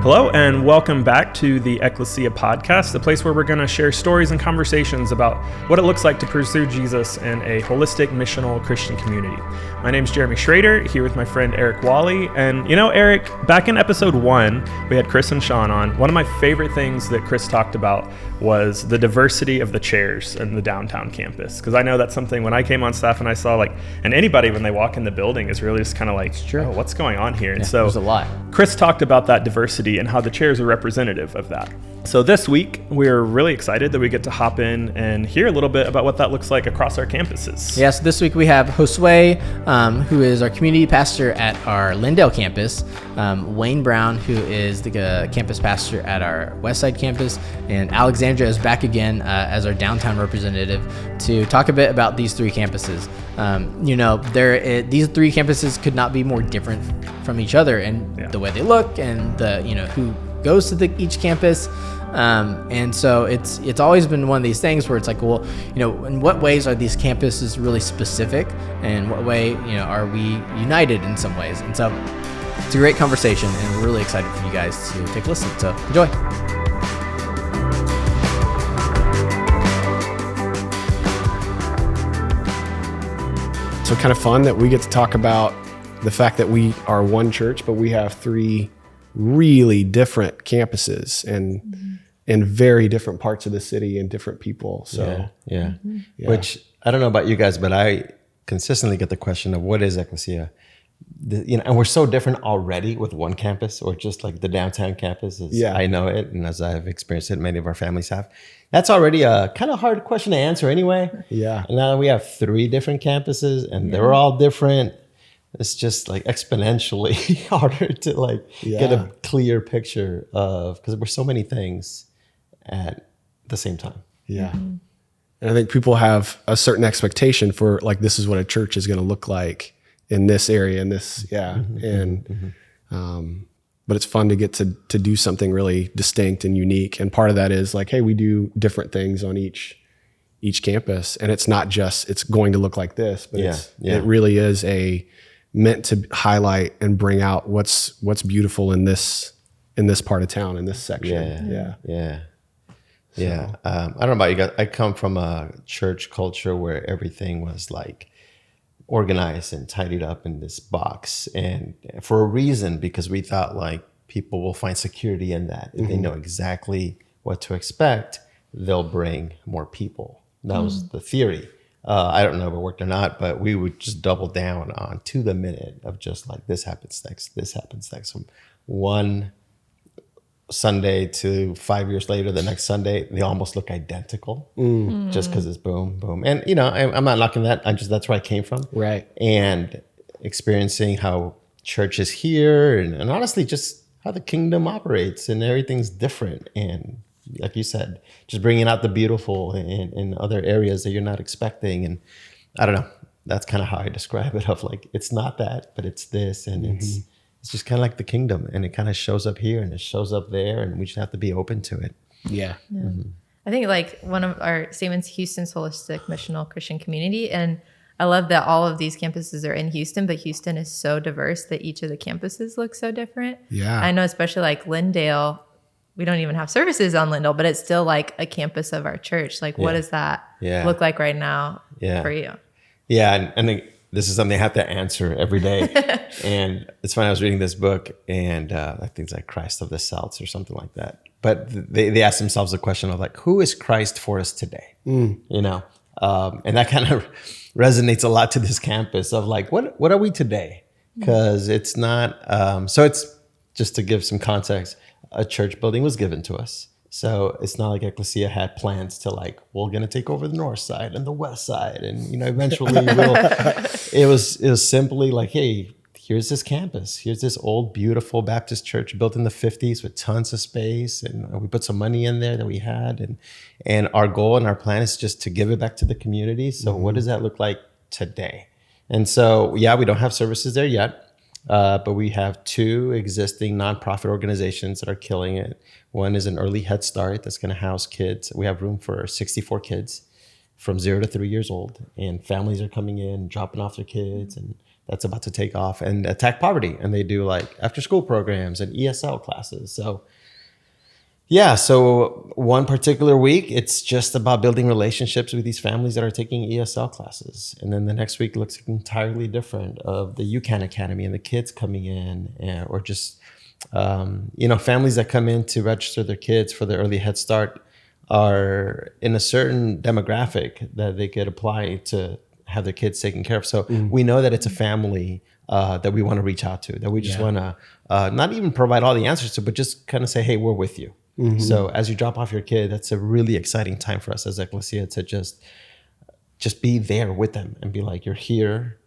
Hello, and welcome back to the Ecclesia podcast, the place where we're going to share stories and conversations about what it looks like to pursue Jesus in a holistic, missional Christian community. My name's Jeremy Schrader, here with my friend Eric Wally. And you know, Eric, back in episode 1, we had Chris and Sean on. One of my favorite things that Chris talked about was the diversity of the chairs in the downtown campus. Because I know that's something when I came on staff and I saw and anybody when they walk in the building is really just kind of like, oh, what's going on here? And so there's a lot. Chris talked about that diversity and how the chairs are representative of that. So this week, we're really excited that we get to hop in and hear a little bit about what that looks like across our campuses. Yeah, so this week we have Josue, who is our community pastor at our Lindale campus, Wayne Brown, who is the campus pastor at our Westside campus, and Alexandra is back again as our downtown representative to talk a bit about these three campuses. These three campuses could not be more different from each other in the way they look and who goes to each campus. And so it's always been one of these things where it's like, well, in what ways are these campuses really specific, and what way, are we united in some ways? And so it's a great conversation, and we're really excited for you guys to take a listen. So enjoy. So kind of fun that we get to talk about the fact that we are one church, but we have three really different campuses and in very different parts of the city and different people. So yeah. Which I don't know about you guys, but I consistently get the question of what is Ecclesia? And we're so different already with one campus, or just like the downtown campus. I know it, and as I've experienced it, many of our families have. That's already a kind of hard question to answer anyway. Yeah. And now we have three different campuses, and they're all different. It's just like exponentially harder to get a clear picture of, because we're so many things at the same time. Yeah. Mm-hmm. And I think people have a certain expectation for this is what a church is going to look like in this area and this. Yeah. Mm-hmm. But it's fun to get to do something really distinct and unique. And part of that is hey, we do different things on each campus, and it's not just, it's going to look like this, but it really is meant to highlight and bring out what's beautiful in this part of town, in this section. Yeah. I don't know about you guys. I come from a church culture where everything was organized and tidied up in this box, and for a reason, because we thought people will find security in that. If they know exactly what to expect, they'll bring more people. That was the theory. I don't know if it worked or not, but we would just double down on to the minute of just this happens next, this happens next. From one Sunday to 5 years later, the next Sunday, they almost look identical just because it's boom, boom. And, I'm not knocking that. That's where I came from. Right. And experiencing how church is here and honestly just how the kingdom operates, and everything's different. And like you said, just bringing out the beautiful in other areas that you're not expecting. And I don't know, that's kind of how I describe it, of it's not that, but it's this, and it's just kind of like the kingdom, and it kind of shows up here and it shows up there, and we just have to be open to it. Yeah. I think one of our statements, Houston's holistic missional Christian community. And I love that all of these campuses are in Houston, but Houston is so diverse that each of the campuses look so different. Yeah. I know, especially Lindale, we don't even have services on Lindale, but it's still a campus of our church. What does that look like right now for you? Yeah, and I think this is something I have to answer every day. And it's funny, I was reading this book, and I think it's Christ of the Celts or something like that. But they ask themselves the question of who is Christ for us today? And that kind of resonates a lot to this campus of what are we today? Because it's not, so it's just to give some context. A church building was given to us. So it's not like Ecclesia had plans to we're going to take over the Northside and the Westside. And, eventually it was simply hey, here's this campus. Here's this old, beautiful Baptist church built in the 50s with tons of space. And we put some money in there that we had. And our goal and our plan is just to give it back to the community. So what does that look like today? And so, we don't have services there yet. But we have two existing nonprofit organizations that are killing it. One is an early Head Start that's going to house kids. We have room for 64 kids from 0 to 3 years old, and families are coming in, dropping off their kids, and that's about to take off, and attack poverty. And they do like after school programs and ESL classes. So yeah, so one particular week, it's just about building relationships with these families that are taking ESL classes. And then the next week looks entirely different, of the UCAN Academy and the kids coming in, or just, families that come in to register their kids for the early Head Start are in a certain demographic that they could apply to have their kids taken care of. So we know that it's a family that we want to reach out to, that we just want to not even provide all the answers to, but just kind of say, hey, we're with you. So as you drop off your kid, that's a really exciting time for us as Ecclesia to just be there with them and be like, you're here.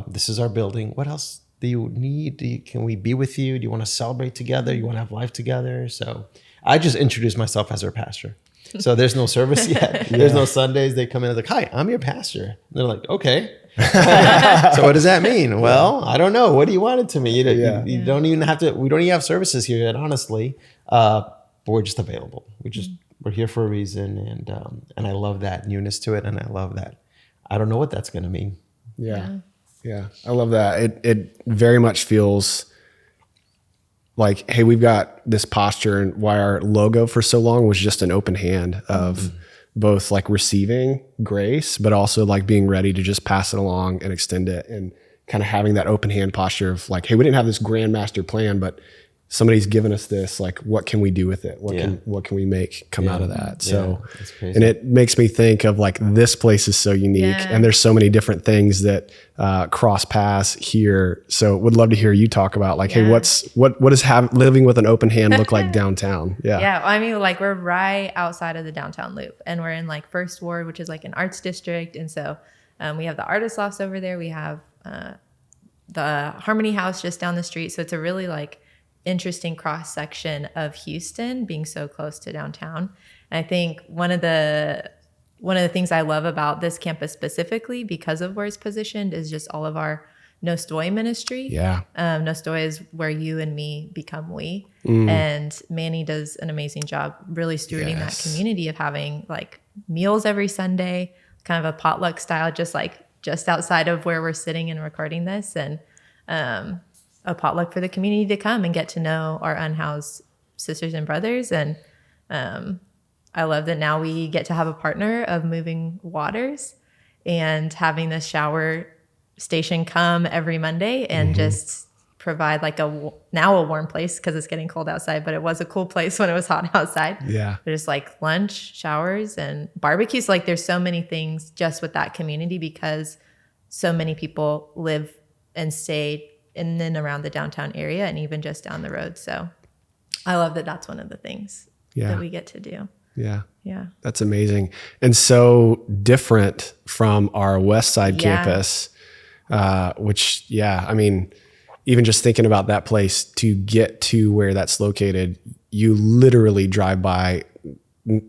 This is our building. What else do you need? Can we be with you? Do you want to celebrate together? You want to have life together? So I just introduced myself as our pastor. So there's no service yet. There's no Sundays. They come in and like, hi, I'm your pastor. And they're like, okay. So what does that mean? Well, I don't know. What do you want it to mean? You don't even have to, we don't even have services here yet, honestly. But we're just available. We're here for a reason. And I love that newness to it. And I love that. I don't know what that's going to mean. Yeah. I love that. It very much feels like, hey, we've got this posture, and why our logo for so long was just an open hand of both like receiving grace, but also like being ready to just pass it along and extend it, and kind of having that open hand posture of like, hey, we didn't have this grand master plan, but somebody's given us this, like, what can we do with it? What can we make come out of that? So, that's crazy. And it makes me think of like, this place is so unique, and there's so many different things that cross paths here. So would love to hear you talk about like, hey, what does living with an open hand look like downtown? Yeah. I mean, like, we're right outside of the downtown loop, and we're in like First Ward, which is like an arts district. And so we have the artist lofts over there. We have the Harmony House just down the street. So it's a really like interesting cross section of Houston, being so close to downtown. And I think one of the things I love about this campus specifically, because of where it's positioned, is just all of our Nostoi ministry. Nostoi is where you and me become we. And Manny does an amazing job really stewarding that community of having like meals every Sunday, kind of a potluck style, just outside of where we're sitting and recording this, and a potluck for the community to come and get to know our unhoused sisters and brothers. And I love that now we get to have a partner of Moving Waters and having this shower station come every Monday and just provide like now a warm place, because it's getting cold outside, but it was a cool place when it was hot outside. There's like lunch, showers, and barbecues. Like, there's so many things just with that community, because so many people live and stay in and around the downtown area, and even just down the road. So I love that that's one of the things that we get to do. Yeah. That's amazing. And so different from our Westside campus, which, I mean, even just thinking about that place, to get to where that's located, you literally drive by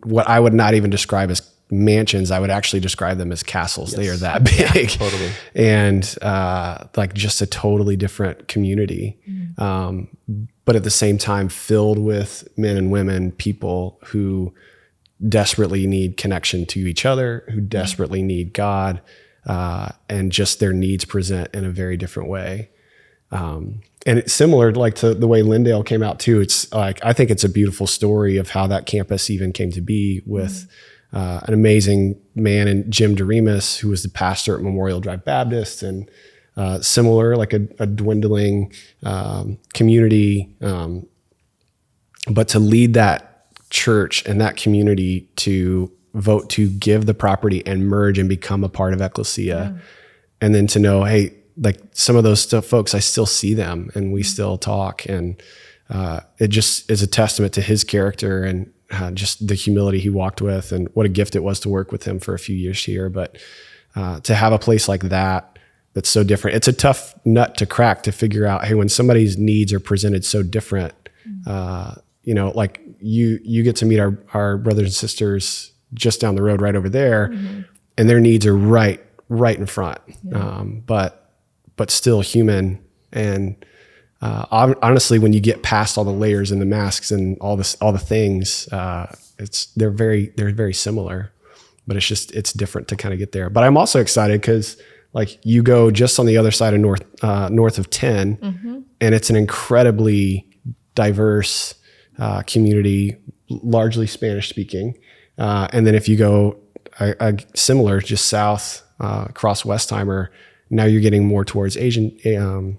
what I would not even describe as mansions. I would actually describe them as castles. They are that big. Totally. And like just a totally different community. But at the same time, filled with men and women, people who desperately need connection to each other, who desperately need God, and just their needs present in a very different way. And it's similar like to the way Lindale came out too. It's like, I think it's a beautiful story of how that campus even came to be, with an amazing man in Jim DeRemus, who was the pastor at Memorial Drive Baptist, and similar, like a dwindling community. But to lead that church and that community to vote to give the property and merge and become a part of Ecclesia. And then to know, hey, like some of those folks, I still see them and we still talk. And it just is a testament to his character and just the humility he walked with, and what a gift it was to work with him for a few years here. But to have a place like that, that's so different. It's a tough nut to crack, to figure out, hey, when somebody's needs are presented so different, like you get to meet our brothers and sisters just down the road, right over there, and their needs are right in front. But still human. And honestly, when you get past all the layers and the masks and all the things, they're very similar. But it's different to kind of get there. But I'm also excited because like you go just on the other side of north of 10, and it's an incredibly diverse community, largely Spanish speaking. And then if you go similar, just south across Westheimer, now you're getting more towards Asian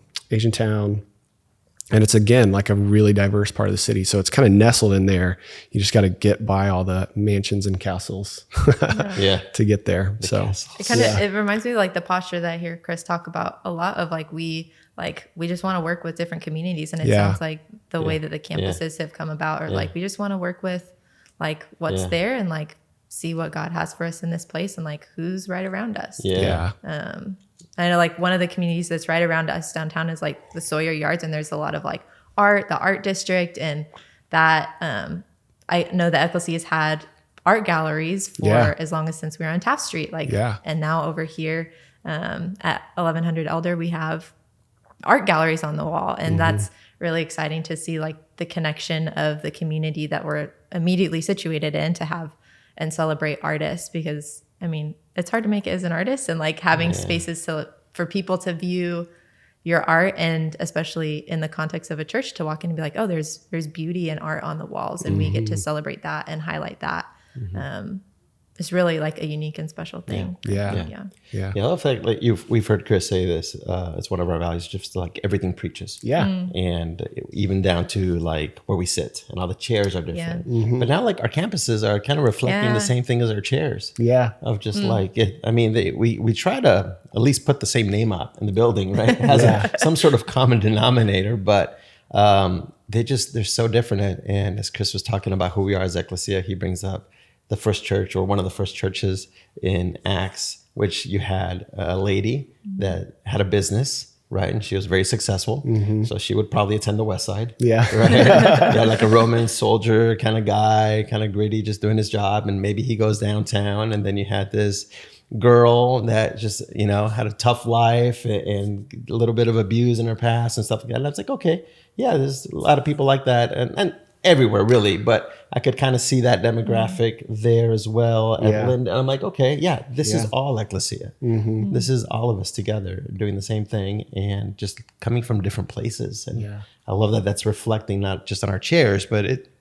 town. And it's again like a really diverse part of the city. So it's kind of nestled in there. You just got to get by all the mansions and castles to get there. It reminds me of like the posture that I hear Chris talk about a lot of like we just want to work with different communities, and it sounds like the way that the campuses have come about, or like we just want to work with like what's there and like see what God has for us in this place and like who's right around us. I know like one of the communities that's right around us downtown is like the Sawyer Yards, and there's a lot of like the art district, and that I know the Ecclesia has had art galleries for as long as since we were on Taft Street, and now over here at 1100 Elder we have art galleries on the wall, and that's really exciting to see like the connection of the community that we're immediately situated in to have and celebrate artists, because I mean, it's hard to make it as an artist, and like having spaces for people to view your art, and especially in the context of a church, to walk in and be like, oh, there's beauty and art on the walls, and we get to celebrate that and highlight that. It's really like a unique and special thing. I love that. Like we've heard Chris say this. It's one of our values, just like everything preaches. And even down to like where we sit, and all the chairs are different. But now like our campuses are kind of reflecting the same thing as our chairs. Of just like it. I mean, we try to at least put the same name up in the building, right? It has some sort of common denominator, but they're so different. And as Chris was talking about who we are as Ecclesia, he brings up the first church, or one of the first churches in Acts, which you had a lady that had a business, right? And she was very successful. So she would probably attend the Westside. Right? Yeah, like a Roman soldier kind of guy, kind of gritty, just doing his job. And maybe he goes downtown. And then you had this girl that just, had a tough life and a little bit of abuse in her past and stuff like that. And I was like, okay, yeah, there's a lot of people like that. And everywhere really, but I could kind of see that demographic there as well at Lindale. And I'm like, okay, this is all Ecclesia. This is all of us together doing the same thing and just coming from different places. And I love that that's reflecting not just on our chairs, but it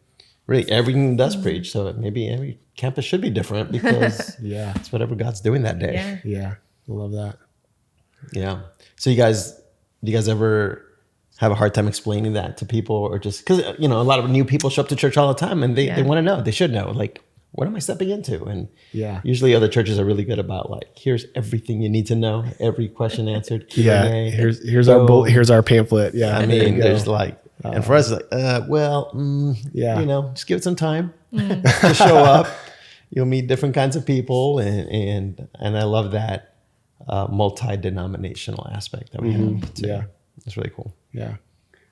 really everything does preach. So maybe every campus should be different, because it's whatever God's doing that day. I love that. So do you guys ever have a hard time explaining that to people, or just because a lot of new people show up to church all the time, and they want to know, they should know, like, what am I stepping into? And usually other churches are really good about like, here's everything you need to know, every question answered. Q&A, here's our pamphlet. I mean, there's like, and for us, it's like, just give it some time, just show up. You'll meet different kinds of people, and I love that multi-denominational aspect that we have too. It's really cool.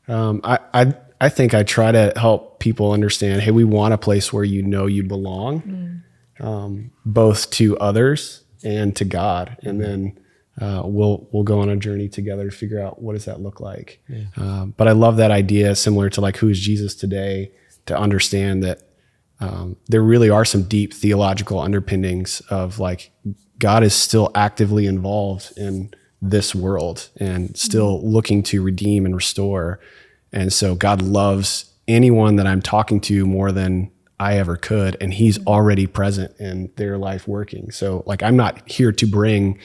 I think I try to help people understand, hey, we want a place where you belong, both to others and to God. And then we'll go on a journey together to figure out, what does that look like? But I love that idea, similar to like, who is Jesus today, to understand that there really are some deep theological underpinnings of like, God is still actively involved in this world and still looking to redeem and restore. And so God loves anyone that I'm talking to more than I ever could. And he's already present in their life working. So like, I'm not here to bring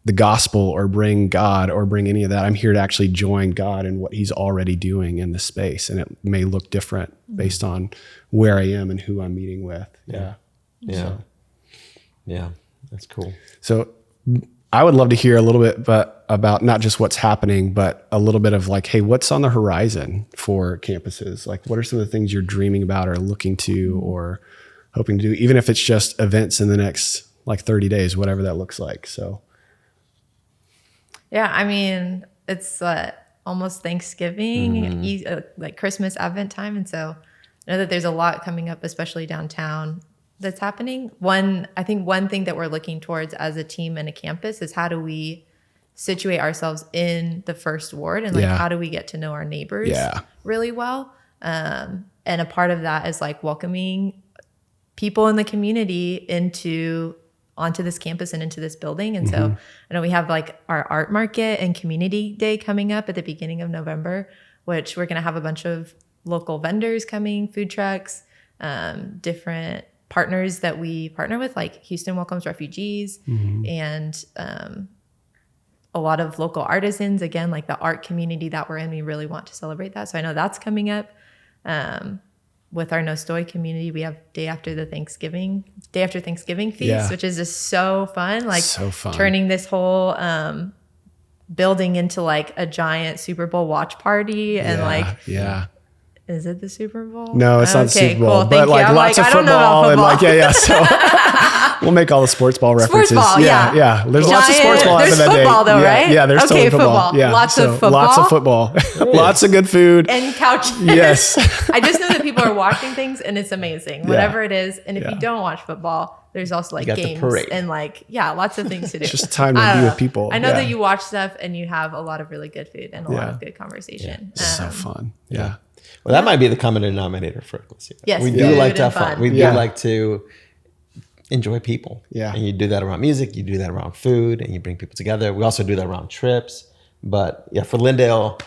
the gospel or bring God or bring any of that. I'm here to actually join God in what he's already doing in this space. And it may look different based on where I am and who I'm meeting with. Yeah. That's cool. So I would love to hear a little bit about not just what's happening, but a little bit of like, hey, what's on the horizon for campuses? Like, what are some of the things you're dreaming about or looking to or hoping to do, even if it's just events in the next like 30 days, whatever that looks like. So. Yeah, I mean, it's almost Thanksgiving, like Christmas, Advent time. And so I know that there's a lot coming up, especially downtown, that's happening. I think one thing that we're looking towards as a team and a campus is, how do we situate ourselves in the first ward, and like how do we get to know our neighbors really well? And a part of that is like welcoming people in the community onto this campus and into this building. And so I know we have like our art market and community day coming up at the beginning of November, which we're going to have a bunch of local vendors coming, food trucks, different partners that we partner with, like Houston Welcomes Refugees, and a lot of local artisans. Again, like the art community that we're in, we really want to celebrate that. So I know that's coming up. With our No Story community, we have day after Thanksgiving feast, which is just so fun. Like so fun. Turning this whole building into like a giant Super Bowl watch party, and is it the Super Bowl? No, it's not the Super Bowl, cool. but like lots of football and like So we'll make all the sports ball references. Sports ball, yeah. There's lots of sports ball there's after that day. There's football though, right? Yeah, there's totally football. Yeah, lots of football. Lots of football. Lots of good food and couches. Yes. I just know that people are watching things, and it's amazing, whatever it is. And if you don't watch football, there's also like games and like lots of things to do. It's just time to be with people. I know that you watch stuff and you have a lot of really good food and a lot of good conversation. So fun. Yeah. Well, that might be the common denominator for Ecclesia. Yes, we do like to have fun. We do like to enjoy people. Yeah. And you do that around music, you do that around food, and you bring people together. We also do that around trips. But for Lindale,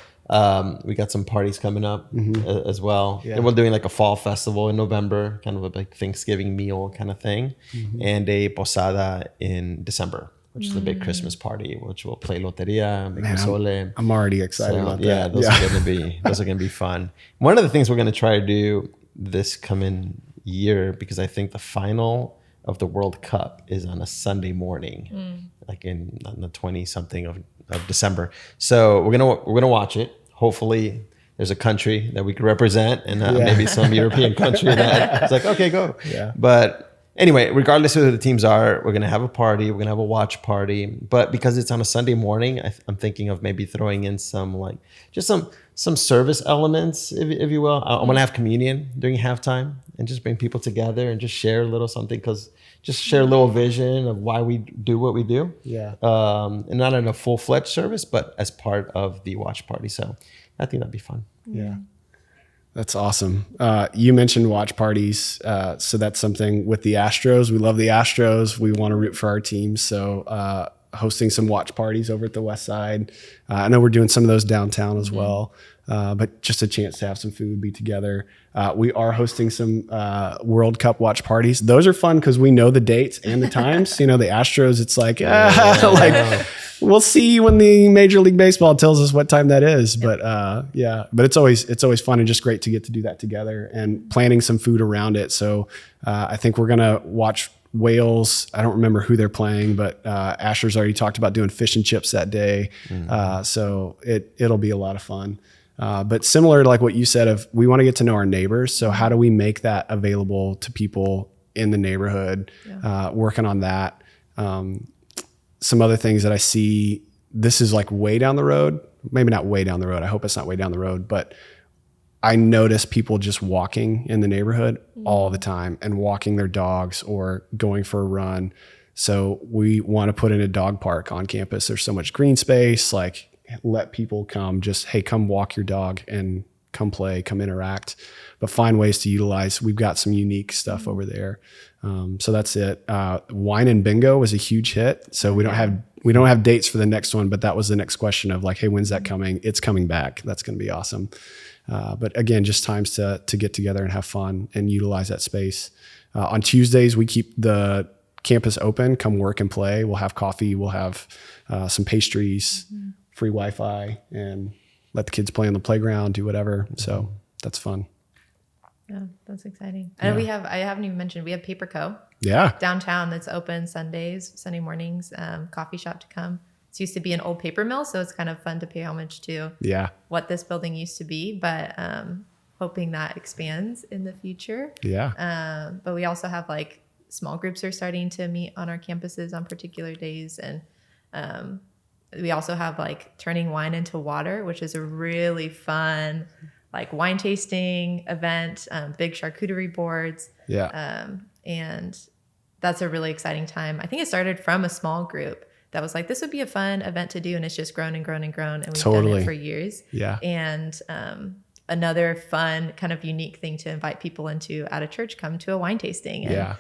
we got some parties coming up as well. Yeah. And we're doing like a fall festival in November, kind of a big Thanksgiving meal kind of thing, and a posada in December, which is a big Christmas party, which will play loteria, make pozole. I'm already excited about that. Yeah, those are gonna be fun. One of the things we're gonna try to do this coming year, because I think the final of the World Cup is on a Sunday morning, like on the 20-something of December. So we're gonna watch it. Hopefully there's a country that we can represent, and maybe some European country that it's like, okay, go. Yeah. But anyway, regardless of who the teams are, we're going to have a party. We're going to have a watch party. But because it's on a Sunday morning, I'm thinking of maybe throwing in some some service elements, if you will. I want to have communion during halftime and just bring people together and just share a little something, just share a little vision of why we do what we do. Yeah. And not in a full-fledged service, but as part of the watch party. So I think that'd be fun. Yeah. That's awesome. You mentioned watch parties. So that's something with the Astros. We love the Astros. We want to root for our teams. So hosting some watch parties over at the Westside. I know we're doing some of those downtown as well. But just a chance to have some food, be together. We are hosting some World Cup watch parties. Those are fun because we know the dates and the times. The Astros, it's like, we'll see when the Major League Baseball tells us what time that is. But but it's always fun and just great to get to do that together and planning some food around it. So I think we're gonna watch Wales. I don't remember who they're playing, but Asher's already talked about doing fish and chips that day. So it'll be a lot of fun. But similar to like what you said, of we want to get to know our neighbors. So how do we make that available to people in the neighborhood? Working on that. Some other things that I see, this is like way down the road, maybe not way down the road. I hope it's not way down the road, but I notice people just walking in the neighborhood all the time and walking their dogs or going for a run. So we want to put in a dog park on campus. There's so much green space, like let people come, come walk your dog and come play, come interact, but find ways to utilize. We've got some unique stuff over there. So that's it. Wine and bingo was a huge hit. So we don't have dates for the next one, but that was the next question of like, hey, when's that coming? It's coming back. That's going to be awesome. But again, just times to get together and have fun and utilize that space. On Tuesdays, we keep the campus open, come work and play. We'll have coffee. We'll have some pastries, free Wi-Fi, and let the kids play on the playground, do whatever. So that's fun. Yeah, that's exciting. And I haven't even mentioned, we have Paper Co. Yeah. Downtown that's open Sunday mornings, coffee shop to come. It used to be an old paper mill, so it's kind of fun to pay homage to what this building used to be, but hoping that expands in the future. Yeah. But we also have like small groups are starting to meet on our campuses on particular days. And we also have like turning wine into water, which is a really fun like wine tasting event, big charcuterie boards. Yeah. And that's a really exciting time. I think it started from a small group that was like, this would be a fun event to do. And it's just grown and grown and grown. And we've done it for years. Yeah. And another fun kind of unique thing to invite people into at a church. Come to a wine tasting and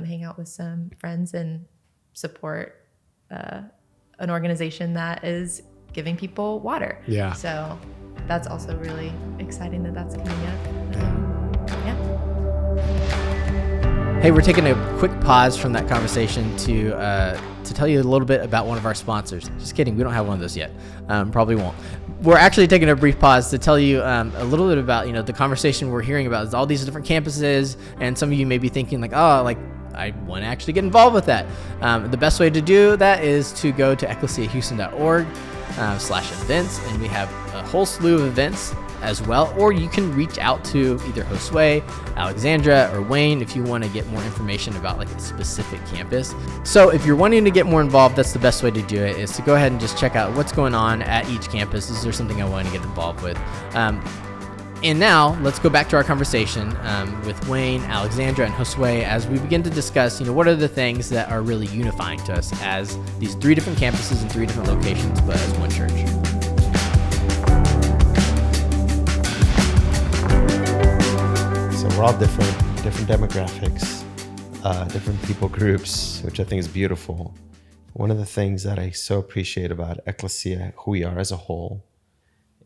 hang out with some friends and support an organization that is giving people water. Yeah. So that's also really exciting that that's coming up. Hey, we're taking a quick pause from that conversation to tell you a little bit about one of our sponsors. Just kidding, we don't have one of those yet. Probably won't. We're actually taking a brief pause to tell you a little bit about, the conversation we're hearing about is all these different campuses, and some of you may be thinking like, oh, like I want to actually get involved with that. The best way to do that is to go to ecclesiahouston.org/events, and we have a whole slew of events as well, or you can reach out to either Josue, Alexandra, or Wayne if you want to get more information about like a specific campus. So if you're wanting to get more involved, that's the best way to do it, is to go ahead and just check out what's going on at each campus. Is there something I want to get involved with? And now let's go back to our conversation with Wayne, Alexandra, and Josue as we begin to discuss, what are the things that are really unifying to us as these 3 different campuses and 3 different locations, but as one church. So we're all different demographics, different people groups, which I think is beautiful. One of the things that I so appreciate about Ecclesia, who we are as a whole,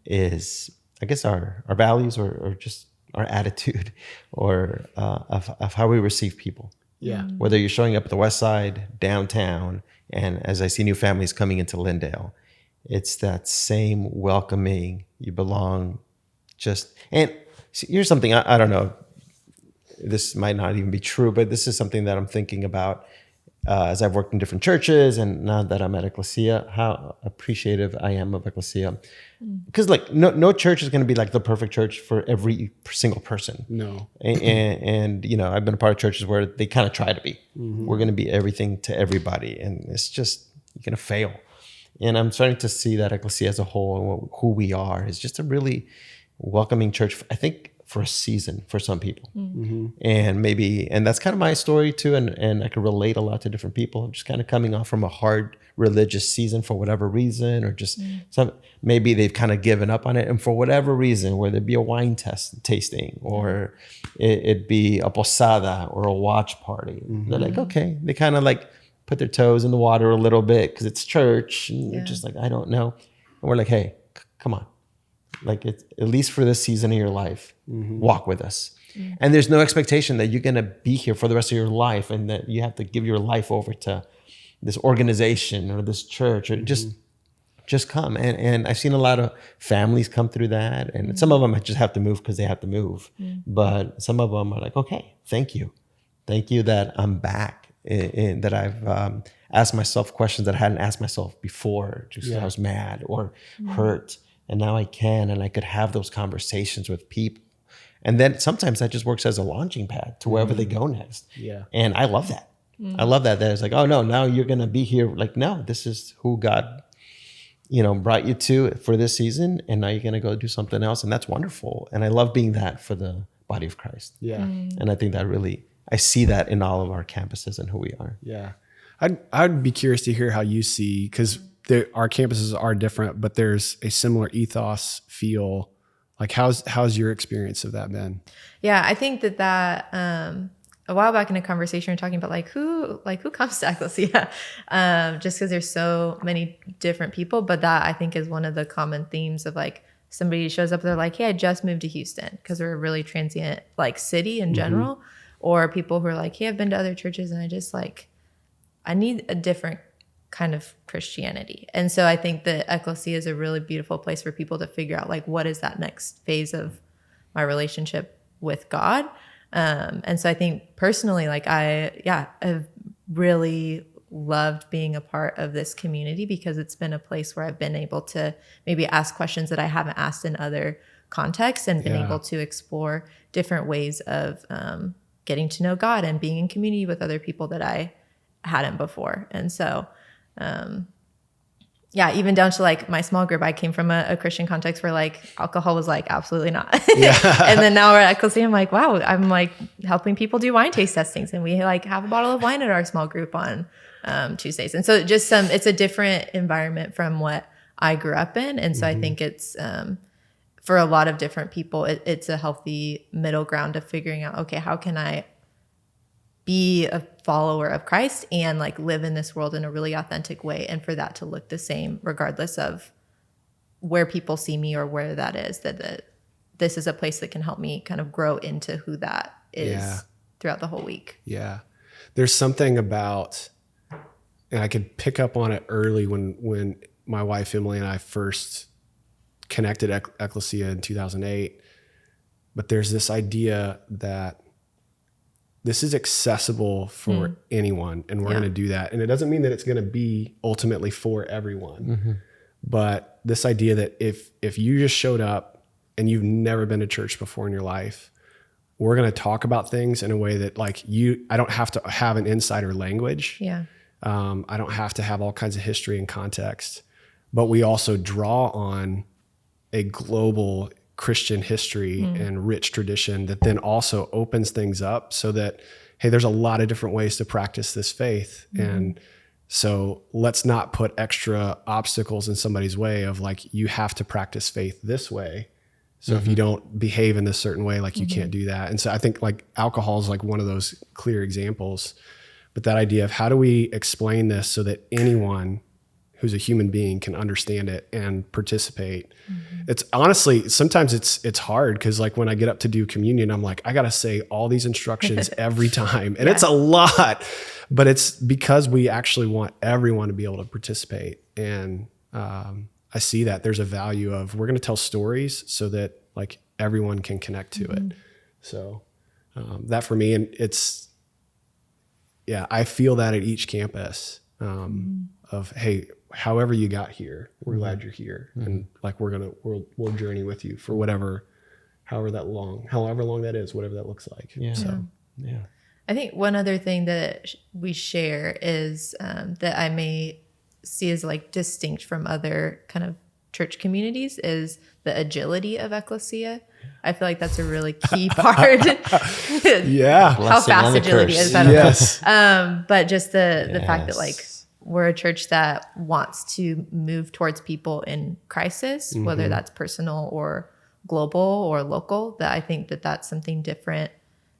is I guess our values or just our attitude or of how we receive people. Yeah. Whether you're showing up at the Westside, downtown, and as I see new families coming into Lindale, it's that same welcoming, you belong, and here's something, I don't know, this might not even be true, but this is something that I'm thinking about as I've worked in different churches, and now that I'm at Ecclesia, how appreciative I am of Ecclesia. Because like no church is going to be like the perfect church for every single person. No. And I've been a part of churches where they kind of try to be. Mm-hmm. We're going to be everything to everybody, and it's just, you're going to fail. And I'm starting to see that Ecclesia as a whole, and who we are, is just a really welcoming church, I think, for a season for some people. Mm-hmm. And that's kind of my story too. And I can relate a lot to different people. I'm just kind of coming off from a hard religious season for whatever reason, or just maybe they've kind of given up on it. And for whatever reason, whether it be a wine tasting or it be a posada or a watch party, they're like, okay, they kind of like put their toes in the water a little bit because it's church. And they're just like, I don't know. And we're like, hey, come on. Like, it's, at least for this season of your life, walk with us. And there's no expectation that you're going to be here for the rest of your life and that you have to give your life over to this organization or this church, or just come. And I've seen a lot of families come through that. And some of them just have to move because they have to move. But some of them are like, okay, thank you. Thank you that I'm back, and that I've asked myself questions that I hadn't asked myself before, just because I was mad or hurt. And now I can, and I could have those conversations with people. And then sometimes that just works as a launching pad to wherever they go next. Yeah. And I love that. I love that. That it's like, oh no, now you're going to be here. Like, no, this is who God, brought you to for this season. And now you're going to go do something else. And that's wonderful. And I love being that for the body of Christ. Yeah. And I think that I see that in all of our campuses and who we are. Yeah. I'd be curious to hear how you see, because our campuses are different, but there's a similar ethos, feel. Like, how's your experience of that been? Yeah, I think that a while back in a conversation, we were talking about who comes to Ecclesia, just because there's so many different people. But that, I think, is one of the common themes of somebody shows up, they're like, hey, I just moved to Houston, because we're a really transient city in general, or people who are like, hey, I've been to other churches and I just I need a different kind of Christianity. And so I think that Ecclesia is a really beautiful place for people to figure out what is that next phase of my relationship with God. And so I think personally, I've really loved being a part of this community, because it's been a place where I've been able to maybe ask questions that I haven't asked in other contexts, and been able to explore different ways of getting to know God and being in community with other people that I hadn't before. And so even down to my small group, I came from a Christian context where alcohol was absolutely not. And then now we're at Ecclesia, I'm like, wow, I'm helping people do wine taste testings, and we have a bottle of wine at our small group on Tuesdays. And so it's a different environment from what I grew up in. And so I think it's for a lot of different people, it's a healthy middle ground of figuring out, okay, how can I be a follower of Christ and like live in this world in a really authentic way, and for that to look the same regardless of where people see me or where that is, that this is a place that can help me kind of grow into who that is throughout the whole week. Yeah. There's something about, and I could pick up on it early when my wife Emily and I first connected Ecclesia in 2008, but there's this idea that this is accessible for anyone, and we're going to do that. And it doesn't mean that it's going to be ultimately for everyone, but this idea that if you just showed up and you've never been to church before in your life, we're going to talk about things in a way that like I don't have to have an insider language. Yeah. I don't have to have all kinds of history and context, but we also draw on a global Christian history and rich tradition that then also opens things up so that, hey, there's a lot of different ways to practice this faith. And so let's not put extra obstacles in somebody's way of like, you have to practice faith this way. So if you don't behave in this certain way, like you can't do that. And so I think like alcohol is like one of those clear examples, but that idea of how do we explain this so that anyone who's a human being can understand it and participate. It's honestly, sometimes it's hard because like when I get up to do communion, I'm like, I got to say all these instructions every time. And it's a lot, but it's because we actually want everyone to be able to participate. And I see that there's a value of, we're going to tell stories so that like everyone can connect to it. So that for me, and I feel that at each campus of, hey, however you got here, we're glad you're here. And like, we'll journey with you for however long that is, whatever that looks like. Yeah. I think one other thing that we share is that I may see as like distinct from other kind of church communities is the agility of Ecclesia. I feel like that's a really key part. How fast agility is. I don't know. But just the fact that like we're a church that wants to move towards people in crisis, whether that's personal or global or local, that I think that that's something different.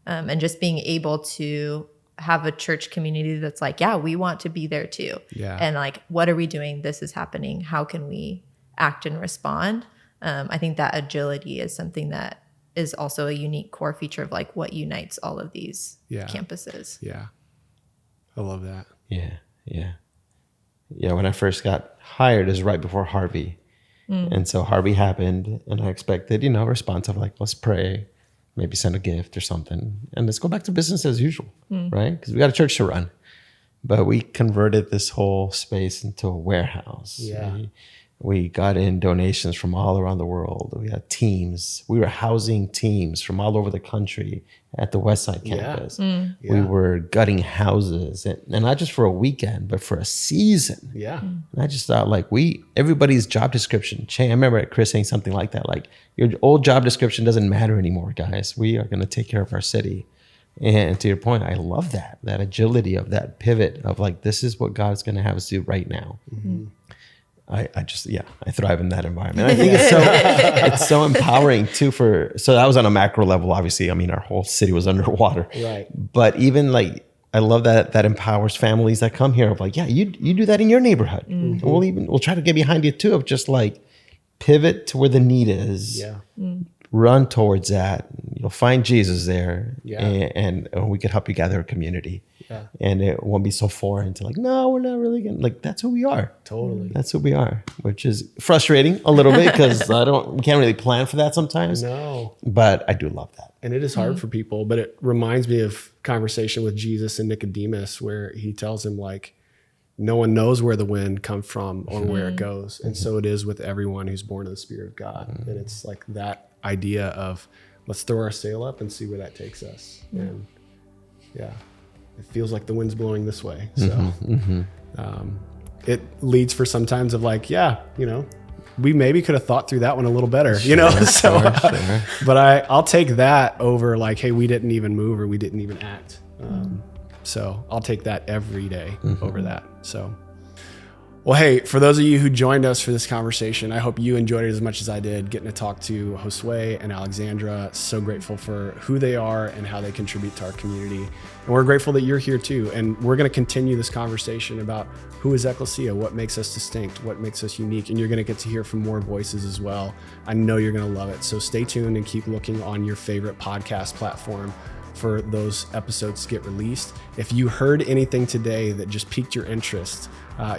And just being able to have a church community that's like, yeah, we want to be there too. Yeah. And like, what are we doing? This is happening. How can we act and respond? I think that agility is something that is also a unique core feature of like what unites all of these campuses. Yeah. I love that. Yeah, when I first got hired, it was right before Harvey. And so Harvey happened, and I expected, a response of like, let's pray, maybe send a gift or something, and let's go back to business as usual, right? Because we got a church to run. But we converted this whole space into a warehouse. Yeah. We got in donations from all around the world. We had teams. We were housing teams from all over the country at the Westside campus. We were gutting houses, and not just for a weekend, but for a season. Yeah. And I just thought like everybody's job description changed. I remember Chris saying something like that, like your old job description doesn't matter anymore, guys. We are going to take care of our city. And to your point, I love that agility of that pivot of like, this is what God's going to have us do right now. I thrive in that environment. I think it's so empowering too so that was on a macro level, obviously. I mean, our whole city was underwater. Right. But even like, I love that empowers families that come here of like, yeah, you do that in your neighborhood. And we'll try to get behind you too of just like pivot to where the need is. Yeah. Run towards that. You'll find Jesus there. Yeah. And we could help you gather a community. Yeah. And it won't be so foreign to like, no, we're not really going to, like, that's who we are. Totally. That's who we are, which is frustrating a little bit because we can't really plan for that sometimes. No. But I do love that. And it is hard for people, but it reminds me of conversation with Jesus and Nicodemus where he tells him like, no one knows where the wind comes from or where it goes. And so it is with everyone who's born of the Spirit of God. And it's like that idea of let's throw our sail up and see where that takes us. And it feels like the wind's blowing this way. So it leads for sometimes of like, we maybe could have thought through that one a little better, but I'll take that over like, hey, we didn't even move or we didn't even act. So I'll take that every day over that. So, Well, hey, for those of you who joined us for this conversation, I hope you enjoyed it as much as I did, getting to talk to Josue and Alexandra. So grateful for who they are and how they contribute to our community. And we're grateful that you're here too. And we're going to continue this conversation about who is Ecclesia, what makes us distinct, what makes us unique. And you're going to get to hear from more voices as well. I know you're going to love it. So stay tuned and keep looking on your favorite podcast platform for those episodes to get released. If you heard anything today that just piqued your interest,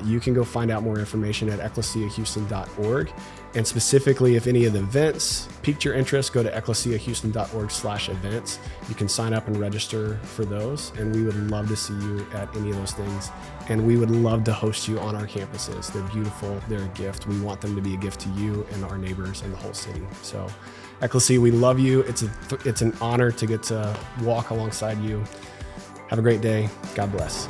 you can go find out more information at ecclesiahouston.org. And specifically, if any of the events piqued your interest, go to ecclesiahouston.org/events. You can sign up and register for those. And we would love to see you at any of those things. And we would love to host you on our campuses. They're beautiful. They're a gift. We want them to be a gift to you and our neighbors and the whole city. So Ecclesia, we love you. It's an honor to get to walk alongside you. Have a great day. God bless.